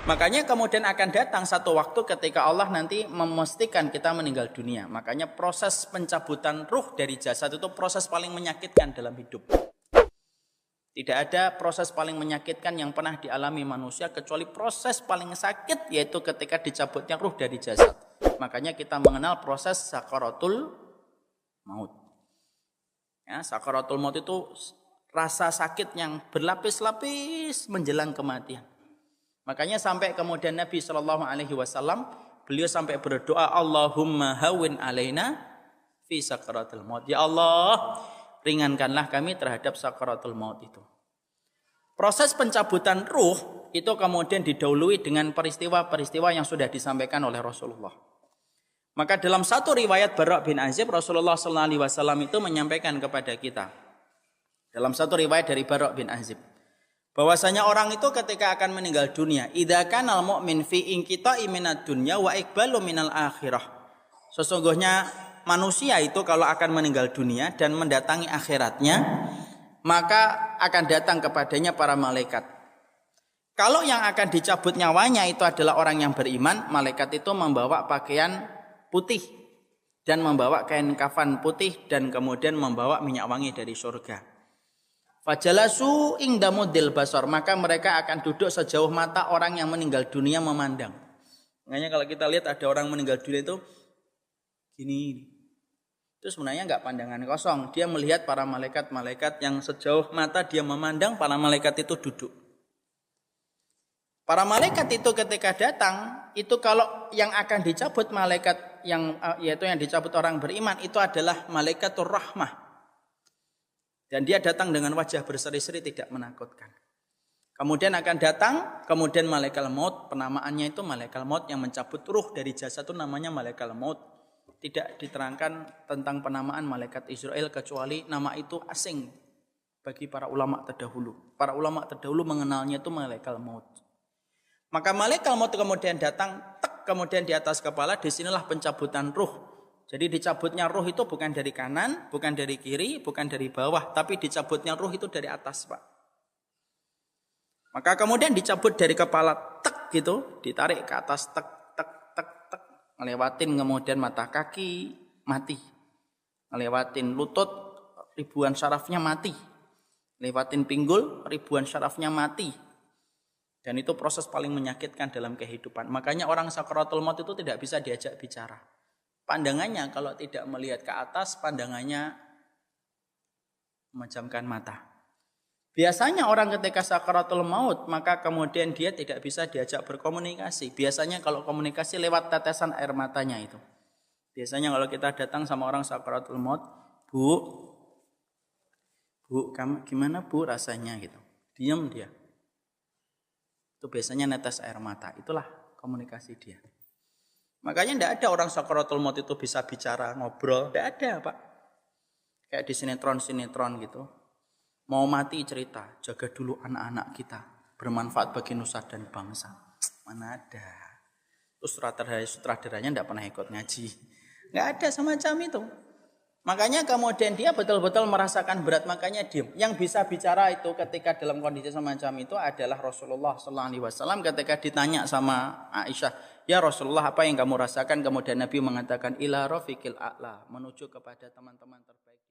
Makanya kemudian akan datang satu waktu ketika Allah nanti memastikan kita meninggal dunia. Makanya proses pencabutan ruh dari jasad itu proses paling menyakitkan dalam hidup. Tidak ada proses paling menyakitkan yang pernah dialami manusia kecuali proses paling sakit yaitu ketika dicabutnya ruh dari jasad. Makanya kita mengenal proses sakaratul maut. Ya, sakaratul maut itu rasa sakit yang berlapis-lapis menjelang kematian. Makanya sampai kemudian Nabi SAW beliau sampai berdoa, Allahumma hawin alaina fi sakaratul maut. Ya Allah, ringankanlah kami terhadap sakaratul maut itu. Proses pencabutan ruh itu kemudian didahului dengan peristiwa-peristiwa yang sudah disampaikan oleh Rasulullah. Maka dalam satu riwayat Bara' bin Azib, Rasulullah SAW itu menyampaikan kepada kita. Dalam satu riwayat dari Bara' bin Azib, bahwasanya orang itu ketika akan meninggal dunia, idza kanal mu'min fi inqita'i minad dunya wa iqbalu minal akhirah. Sesungguhnya manusia itu kalau akan meninggal dunia dan mendatangi akhiratnya, maka akan datang kepadanya para malaikat. Kalau yang akan dicabut nyawanya itu adalah orang yang beriman, malaikat itu membawa pakaian putih dan membawa kain kafan putih dan kemudian membawa minyak wangi dari surga. Fajalasu ingdamudil basar, maka mereka akan duduk sejauh mata orang yang meninggal dunia memandang. Makanya kalau kita lihat ada orang meninggal dunia itu gini. Itu sebenarnya enggak pandangan kosong. Dia melihat para malaikat-malaikat yang sejauh mata dia memandang, para malaikat itu duduk. Para malaikat itu ketika datang, itu kalau yang akan dicabut malaikat yang yaitu yang dicabut orang beriman itu adalah malaikatur rahmah. Dan dia datang dengan wajah berseri-seri tidak menakutkan. Kemudian akan datang, kemudian malaikat maut, penamaannya itu malaikat maut yang mencabut ruh dari jasad itu namanya malaikat maut. Tidak diterangkan tentang penamaan malaikat Israel kecuali nama itu asing bagi para ulama terdahulu. Para ulama terdahulu mengenalnya itu malaikat maut. Maka malaikat maut kemudian datang, kemudian di atas kepala, disinilah pencabutan ruh. Jadi dicabutnya ruh itu bukan dari kanan, bukan dari kiri, bukan dari bawah, tapi dicabutnya ruh itu dari atas, Pak. Maka kemudian dicabut dari kepala, tek gitu, ditarik ke atas, tek, ngelewatin kemudian mata kaki, mati. Ngelewatin lutut, ribuan syarafnya mati. Lewatin pinggul, ribuan syarafnya mati. Dan itu proses paling menyakitkan dalam kehidupan. Makanya orang sakaratul maut itu tidak bisa diajak bicara. Pandangannya kalau tidak melihat ke atas, pandangannya memejamkan mata. Biasanya orang ketika sakaratul maut, maka kemudian dia tidak bisa diajak berkomunikasi. Biasanya kalau komunikasi lewat tetesan air matanya itu. Biasanya kalau kita datang sama orang sakaratul maut, Bu, kamu gimana Bu rasanya gitu. Diam dia. Itu biasanya netes air mata. Itulah komunikasi dia. Makanya tidak ada orang sakaratul maut itu bisa bicara, ngobrol. Tidak ada, Pak. Kayak di sinetron gitu. Mau mati cerita, jaga dulu anak-anak kita. Bermanfaat bagi nusa dan bangsa. Mana ada. Terus sutradaranya tidak pernah ikut ngaji. Tidak ada semacam itu. Makanya kemudian dia betul-betul merasakan berat, makanya diam. Yang bisa bicara itu ketika dalam kondisi semacam itu adalah Rasulullah SAW ketika ditanya sama Aisyah, ya Rasulullah apa yang kamu rasakan? Kemudian Nabi mengatakan ila rafiqil a'la, menuju kepada teman-teman terbaik.